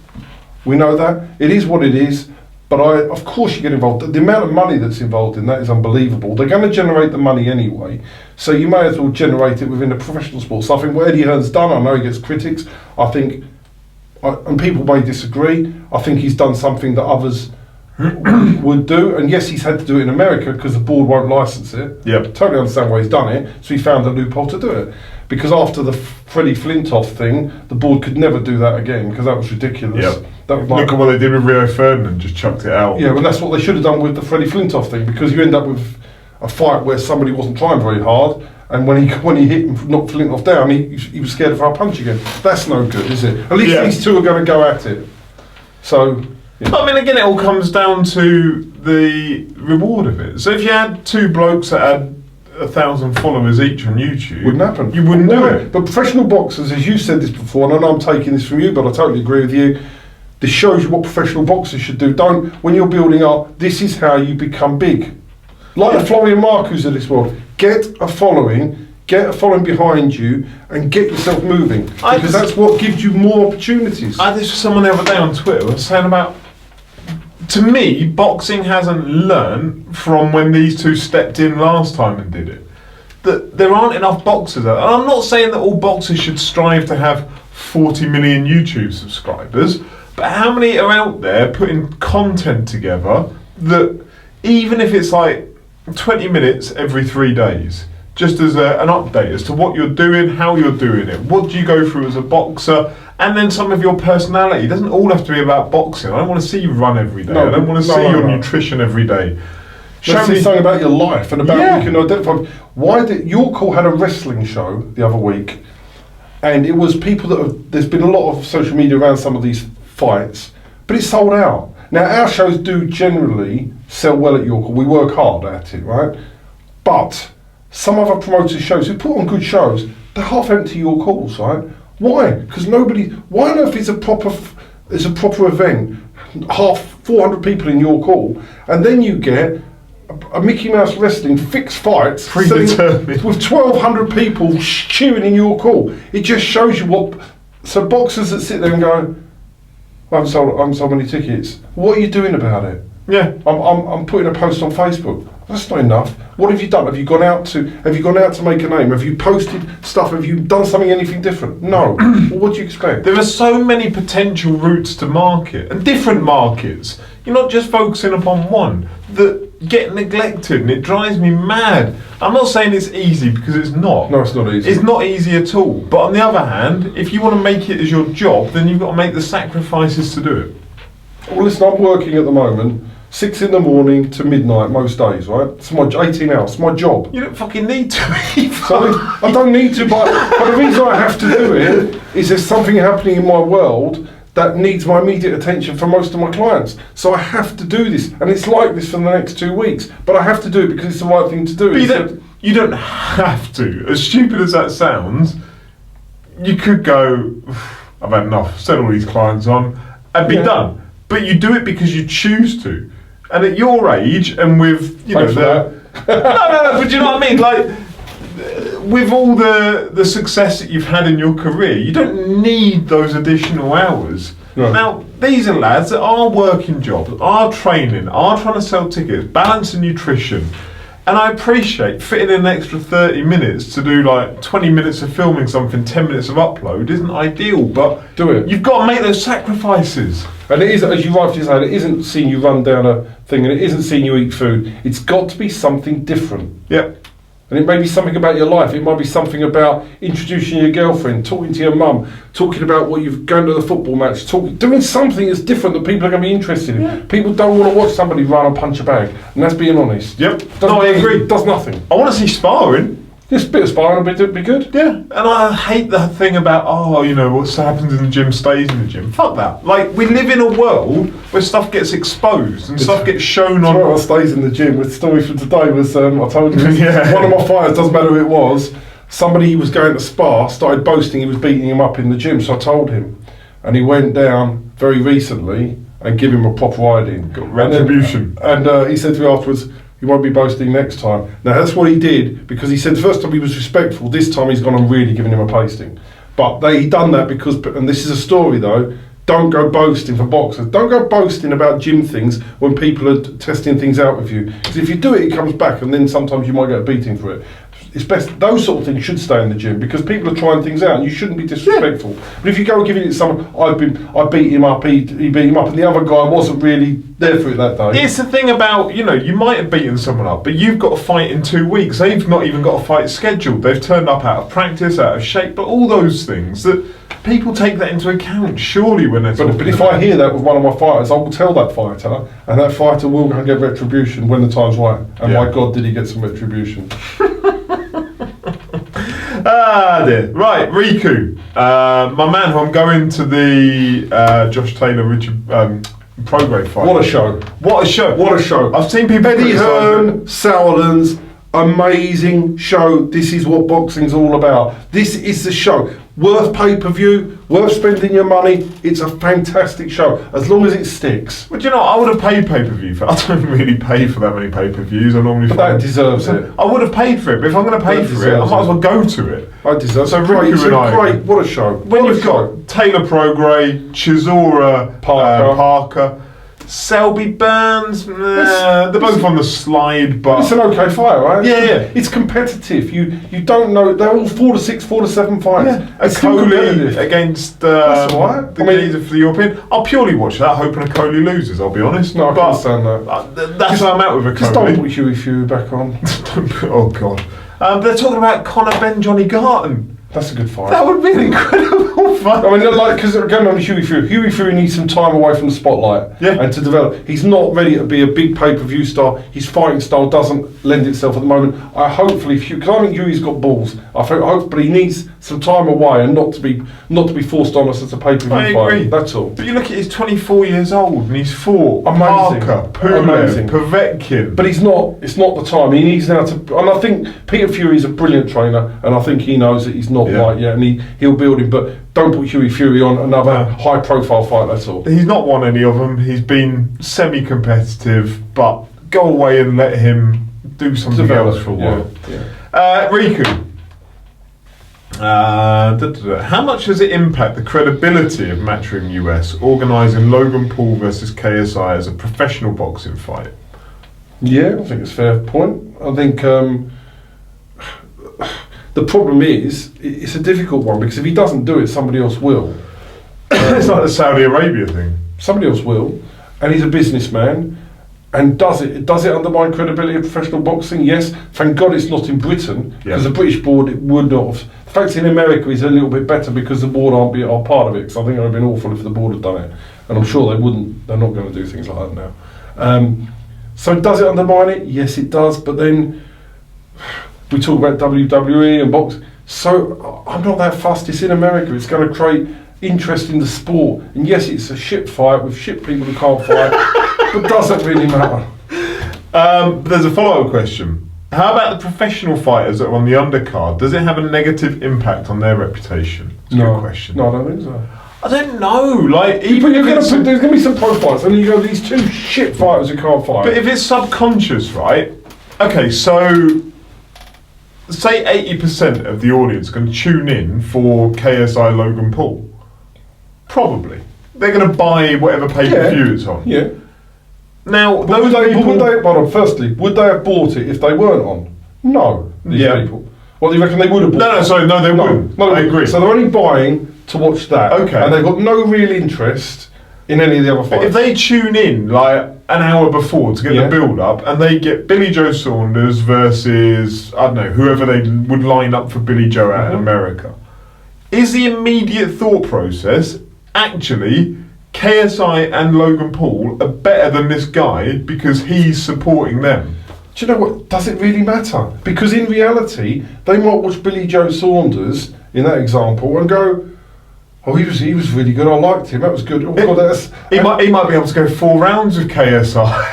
We know that. It is what it is. But of course you get involved. The amount of money that's involved in that is unbelievable. They're going to generate the money anyway, so you may as well generate it within the professional sport. So I think what Eddie Hearn's done, I know he gets critics, and people may disagree, I think he's done something that others would do, and yes, he's had to do it in America because the board won't license it. Yep. Totally understand why he's done it, so he found a loophole to do it. Because after the Freddie Flintoff thing, the board could never do that again because that was ridiculous. Yep. That was Look at what they did with Rio Ferdinand, just chucked it out. Yeah, well that's what they should have done with the Freddie Flintoff thing, because you end up with a fight where somebody wasn't trying very hard, and when he hit and knocked Flintoff down, he was scared of our punch again. That's no good, is it? At least these two are going to go at it. So... yeah. I mean, again, it all comes down to the reward of it. So if you had 2 blokes that had 1,000 followers each on YouTube, wouldn't happen. You wouldn't do it. But professional boxers, as you said this before, and I know I'm taking this from you, but I totally agree with you. This shows you what professional boxers should do. Don't, when you're building up, this is how you become big. Like the Florian Marcus of this world. Get a following behind you, and get yourself moving. Because that's what gives you more opportunities. I had this with someone the other day on Twitter was saying about, to me, boxing hasn't learned from when these 2 stepped in last time and did it. That there aren't enough boxers out there. And I'm not saying that all boxers should strive to have 40 million YouTube subscribers, but how many are out there putting content together that, even if it's like 20 minutes every 3 days, just as an update as to what you're doing, how you're doing it, what do you go through as a boxer, and then some of your personality. It doesn't all have to be about boxing. I don't want to see you run every day. I don't want to see your nutrition every day. Show me something about your life and about what you can identify. Why did your call had a wrestling show the other week, and it was people that there's been a lot of social media around some of these fights, but it's sold out. Now our shows do generally sell well at your call. We work hard at it, right? But some other promoters' shows who put on good shows, they're half empty your calls, right? Why? Because why on earth is a proper event, 400 people in your call, and then you get a Mickey Mouse Wrestling fixed fights predetermined with 1,200 people cheering in your call. It just shows you what. So boxers that sit there and go, I haven't sold many tickets. What are you doing about it? Yeah, I'm putting a post on Facebook. That's not enough. What have you done? Have you gone out to make a name? Have you posted stuff? Have you done anything different? No. Well, what do you expect? there are so many potential routes to market and different markets. You're not just focusing upon one that get neglected, and it drives me mad. I'm not saying it's easy, because it's not. No, it's not easy. It's not easy at all. But on the other hand, if you want to make it as your job, then you've got to make the sacrifices to do it. Well, listen, I'm working at the moment 6 in the morning to midnight most days, right? It's my 18 hours, it's my job. You don't fucking need to. So I don't need to, but the reason I have to do it is there's something happening in my world that needs my immediate attention from most of my clients. So I have to do this, and it's like this for the next 2 weeks. But I have to do it because it's the right thing to do. But you don't have to. As stupid as that sounds, you could go, I've had enough, send all these clients on, and be done. But you do it because you choose to. And at your age, and with no, but do you know what I mean? Like, with all the success that you've had in your career, you don't need those additional hours. No. Now, these are lads that are working jobs, are training, are trying to sell tickets, balancing nutrition, And I appreciate fitting in an extra 30 minutes to do like 20 minutes of filming something, 10 minutes of upload isn't ideal, but do it. You've got to make those sacrifices. And it is, as you rightly said, it isn't seeing you run down a thing, and it isn't seeing you eat food. It's got to be something different. Yep. And it may be something about your life. It might be something about introducing your girlfriend, talking to your mum, talking about what you've gone to the football match, doing something that's different that people are going to be interested in. Yeah. People don't want to watch somebody run and punch a bag, and that's being honest. Yep. No, I agree. It does nothing. I want to see sparring. This bit of sparring will be good. Yeah, and I hate the thing about, what happens in the gym stays in the gym. Fuck that. Like, we live in a world where stuff gets exposed and stuff gets shown on... What stays in the gym, the story from today was, I told you, yeah. One of my fighters, doesn't matter who it was, somebody was going to spar, started boasting he was beating him up in the gym, so I told him. And he went down very recently and give him a proper riding. Got retribution. And he said to me afterwards, "You won't be boasting next time." Now that's what he did, because he said the first time he was respectful, this time he's gone and really given him a pasting. But he done that because, and this is a story though, don't go boasting for boxers. Don't go boasting about gym things when people are testing things out with you. Because if you do it, it comes back, and then sometimes you might get a beating for it. It's best, those sort of things should stay in the gym, because people are trying things out and you shouldn't be disrespectful. Yeah. But if you go giving it to someone, I beat him up, he beat him up, and the other guy wasn't really there for it that day. It's the thing about, you might have beaten someone up, but you've got to fight in 2 weeks. They've not even got a fight scheduled. They've turned up out of practice, out of shape, but all those things that people take that into account, surely, when they're talking. But if I hear that with one of my fighters, I will tell that fighter, and that fighter will go and get retribution when the time's right. And my God, did he get some retribution. Dear. Right, Riku, my man who I'm going to the Josh Taylor Richard Prograde fight. What a show! What a show! What a show! I've seen people. Eddie Hearn, Sauerland's amazing show. This is what boxing's all about. This is the show. Worth pay-per-view, worth spending your money. It's a fantastic show, as long as it sticks. But I would have paid pay-per-view for. I don't really pay for that many pay-per-views. I normally. But that deserves it. I would have paid for it, but if I'm going to pay for it, I might as well go to it. I deserve it. So Riku and I. Great, what a show! When you've got Taylor Prograde, Chisora Parker, Selby Burns, they're both on the slide, but it's an okay fight, right? Yeah. It's competitive. You don't know, they're all 4 to 6, 4 to 7 fights. Yeah. A Coley against that's all right. the geezer for the European. I'll purely watch that, hoping a Coley loses. I'll be honest. No, I can understand that. That's where I'm at with a Coley. Just don't put Huey Fury back on. Oh God. They're talking about Conor Ben Johnny Garton. That's a good fight. That would be an incredible fight. I mean, because going on Huey Fury needs some time away from the spotlight and to develop. He's not ready to be a big pay-per-view star. His fighting style doesn't lend itself at the moment. Hopefully, because I think Huey's got balls. I hope, but he needs some time away and not to be forced on us as a pay-per-view I fight. agree. That's all. But you look at, he's 24 years old and he's fought amazing. Parker, Pulev, Amazing. Povetkin. But it's not the time. He needs now to, and I think Peter Fury's a brilliant trainer, and I think he knows that he's not right yet, and he'll build him. But don't put Huey Fury on another high-profile fight. That's all. He's not won any of them. He's been semi-competitive, but go away and let him do something else for a while. Riku. How much does it impact the credibility of Matchroom US organising Logan Paul versus KSI as a professional boxing fight? Yeah, I think it's a fair point. I think the problem is it's a difficult one, because if he doesn't do it, somebody else will. It's like the Saudi Arabia thing. Somebody else will, and he's a businessman. And does it undermine credibility of professional boxing? Yes. Thank God it's not in Britain, because the British board would not have. The fact in America is a little bit better because the board are part of it. Because I think it would have been awful if the board had done it, and I'm sure they wouldn't. They're not going to do things like that now. So does it undermine it? Yes, it does. But then we talk about WWE and boxing. So I'm not that fussed. It's in America. It's going to create interest in the sport. And yes, it's a shit fight with shit people who can't fight. But does it really matter? There's a follow-up question. How about the professional fighters that are on the undercard? Does it have a negative impact on their reputation? It's a good question. No, I don't think so. I don't know. Like, there's going to be some pro fighters, and then you go, these two shit fighters who can't fight. But if it's subconscious, right? Okay, so say 80% of the audience can tune in for KSI Logan Paul. Probably. They're going to buy whatever pay-per-view it's on. Yeah. Now, But firstly, would they have bought it if they weren't on? No, these people. Well, do you reckon they would have bought it? They wouldn't. No, I agree. So they're only buying to watch that. Okay. And they've got no real interest in any of the other fights. If they tune in like an hour before to get the build up, and they get Billy Joe Saunders versus, I don't know, whoever they would line up for Billy Joe out in America, is the immediate thought process actually KSI and Logan Paul are better than this guy because he's supporting them? Do you know what? Does it really matter? Because in reality, they might watch Billy Joe Saunders in that example and go, "Oh, he was really good. I liked him. That was good." Oh, God, he might be able to go 4 rounds with KSI.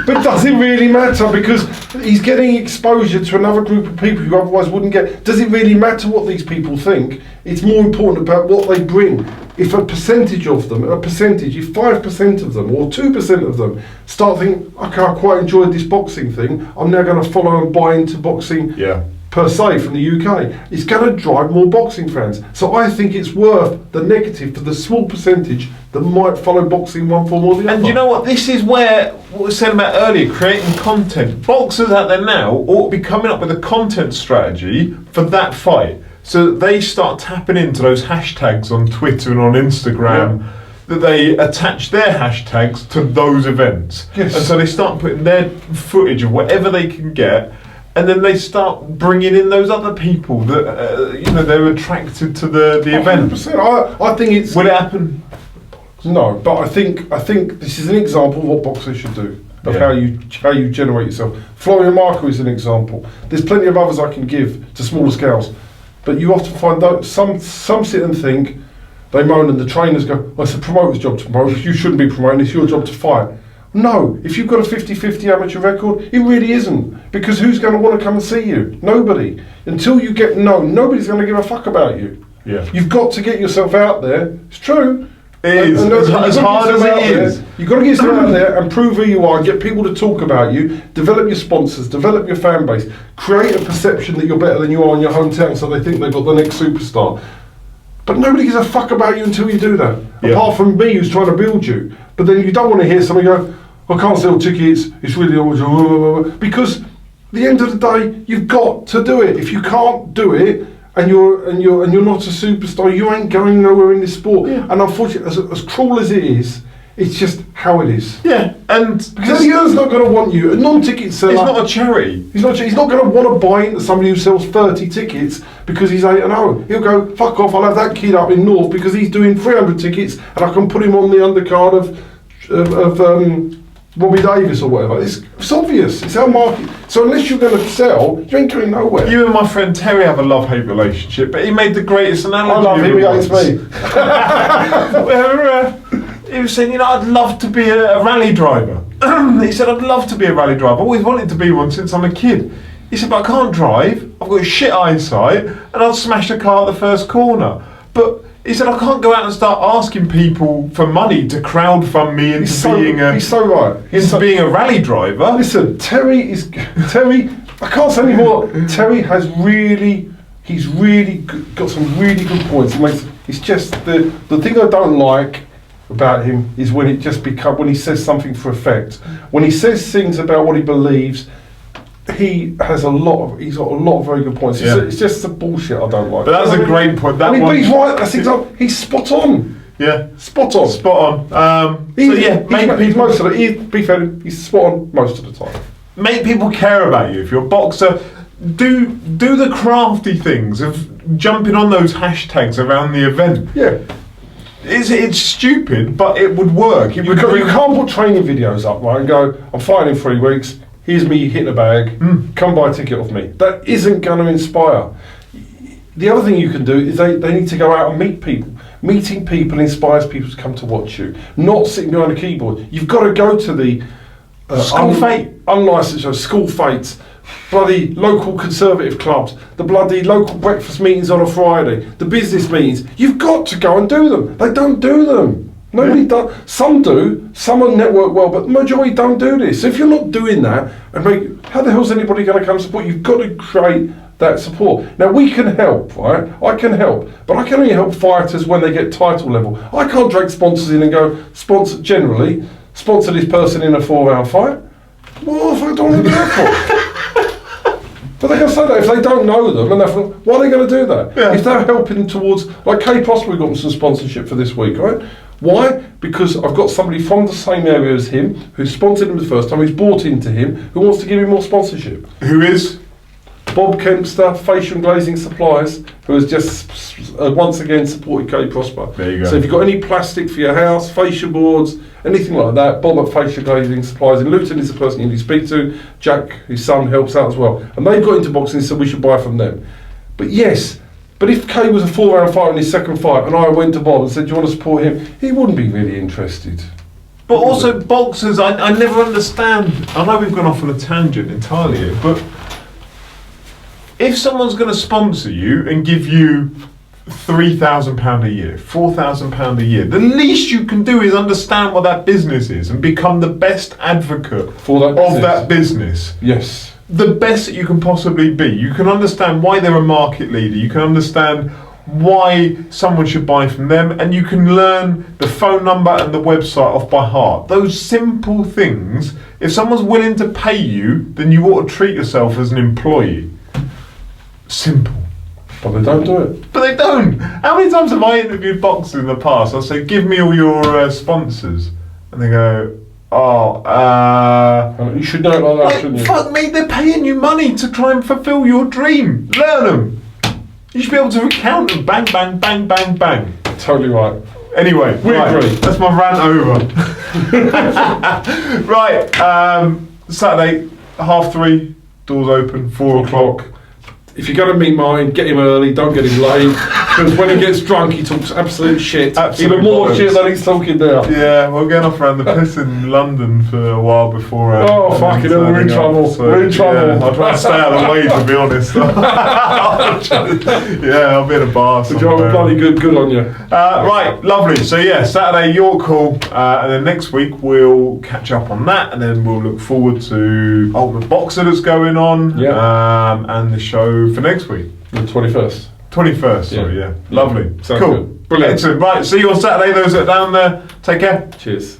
but does it really matter? Because he's getting exposure to another group of people who otherwise wouldn't get. Does it really matter what these people think? It's more important about what they bring. If a percentage of them, if 5% of them or 2% of them start thinking, "Okay, I quite enjoyed this boxing thing. I'm now going to follow and buy into boxing." Per se from the UK, it's going to drive more boxing fans. So I think it's worth the negative for the small percentage that might follow boxing in one form or the other. And you know what? This is where what we said about earlier, creating content. Boxers out there now ought to be coming up with a content strategy for that fight, so that they start tapping into those hashtags on Twitter and on Instagram. That they attach their hashtags to those events, and so they start putting their footage of whatever they can get. And then they start bringing in those other people that they're attracted to the event. 100%. I think it's. Will it happen? No, but I think this is an example of what boxers should do, of how you generate yourself. Florian Marco is an example. There's plenty of others I can give to smaller scales, but you often find that some sit and think, they moan, and the trainers go, "Well, it's the promoter's job to promote. You shouldn't be promoting. It's your job to fight." No, if you've got a 50-50 amateur record, it really isn't. Because who's going to want to come and see you? Nobody. Until you get known, nobody's going to give a fuck about you. Yeah. You've got to get yourself out there. It's true. It is. As hard as it is. You've got to get yourself out there and prove who you are and get people to talk about you, develop your sponsors, develop your fan base, create a perception that you're better than you are in your hometown so they think they've got the next superstar. But nobody gives a fuck about you until you do that. Apart from me, who's trying to build you. But then you don't want to hear somebody go, "I can't sell tickets, it's really always..." Because at the end of the day, you've got to do it. If you can't do it and you're not a superstar, you ain't going nowhere in this sport. Yeah. And unfortunately, as cruel as it is, it's just how it is. Yeah, and because the owner's not going to want you. A non-ticket seller. He's not a charity. He's not going to want to buy into somebody who sells 30 tickets because he's 8-0. He'll go, "Fuck off! I'll have that kid up in North because he's doing 300 tickets and I can put him on the undercard of Robbie Davis or whatever." It's obvious. It's our market. So unless you're going to sell, you ain't going nowhere. You and my friend Terry have a love-hate relationship, but he made the greatest analogy. I love him against me. Where he was saying, I'd love to be a rally driver. He said, "I'd love to be a rally driver. I've always wanted to be one since I'm a kid." He said, "But I can't drive. I've got shit eyesight, and I'll smash a car at the first corner." But he said, "I can't go out and start asking people for money to crowdfund me into He's so right. Being a rally driver." Listen, Terry. I can't say any more. Terry he's really got some really good points. It's just the thing I don't like about him is when it just when he says something for effect. When he says things about what he believes, he's got a lot of very good points. It's just the bullshit I don't like. But that's a great point. But he's right. That's exactly. He's spot on. Yeah, spot on. Be fair, he's spot on most of the time. Make people care about you. If you're a boxer, do the crafty things of jumping on those hashtags around the event. Yeah. It's stupid, but it would work. You can't put training videos up, right, and go, "I'm fighting in 3 weeks. Here's me hitting a bag. Come buy a ticket off me." That isn't going to inspire. The other thing you can do is they need to go out and meet people. Meeting people inspires people to come to watch you, not sitting behind a keyboard. You've got to go to the unlicensed shows, school fates, bloody local conservative clubs, the bloody local breakfast meetings on a Friday, the business meetings. You've got to go and do them. They don't do them. Nobody does. Some do. Some network well, but the majority don't do this. So if you're not doing that, how the hell's anybody going to come support? You've got to create that support. Now we can help, right? I can help, but I can only help fighters when they get title level. I can't drag sponsors in and go, sponsor this person in a 4-round fight. What the fuck do I want to do that for? But they're going to say that if they don't know them, and they're why are they going to do that? Yeah. If they're helping towards, like Kay Prosper, we got some sponsorship for this week, right? Why? Because I've got somebody from the same area as him who sponsored him the first time, who's bought into him, who wants to give him more sponsorship. Who is? Bob Kempster, Facial Glazing Supplies, who has just once again supported Kay Prosper. There you go. So if you've got any plastic for your house, fascia boards, anything like that, Bob at Facial Glazing Supplies in Luton is the person you need to speak to. Jack, his son, helps out as well. And they've got into boxing, so we should buy from them. But yes, but if Kay was a 4-round fighter in his second fight and I went to Bob and said, do you want to support him? He wouldn't be really interested. But also boxers, I never understand. I know we've gone off on a tangent entirely here, but if someone's going to sponsor you and give you £3,000 a year, £4,000 a year, the least you can do is understand what that business is and become the best advocate For that of that business. Yes. The best that you can possibly be. You can understand why they're a market leader. You can understand why someone should buy from them, and you can learn the phone number and the website off by heart. Those simple things, if someone's willing to pay you, then you ought to treat yourself as an employee. Simple. But they don't do it. But they don't. How many times have I interviewed boxers in the past? I say, give me all your sponsors. And they go, You should know it like that, shouldn't you? fuck me, they're paying you money to try and fulfill your dream. Learn them. You should be able to recount them. Bang, bang, bang, bang, bang. Totally right. Anyway, We agree. That's my rant over. Right, Saturday, 3:30, doors open, 4 o'clock. If you're going to meet mine, get him early, don't get him late. Because when he gets drunk, he talks absolute shit. Absolute Even more bollocks. shit than he's talking now. Yeah, we're going off around the piss in London for a while before. Oh, fucking hell, we're in trouble. We're in trouble. Yeah, I'd rather stay out of the way, to be honest. Yeah, I'll be in a bar The job somewhere. bloody good on you. Right, lovely. So yeah, Saturday, your call, and then next week we'll catch up on that, and then we'll look forward to Ultimate Boxer that's going on, and the show for next week. The 21st. 21st, sorry, yeah. Lovely. Sounds cool. good. Brilliant. Excellent. Right, see you on Saturday, those that are down there. Take care. Cheers.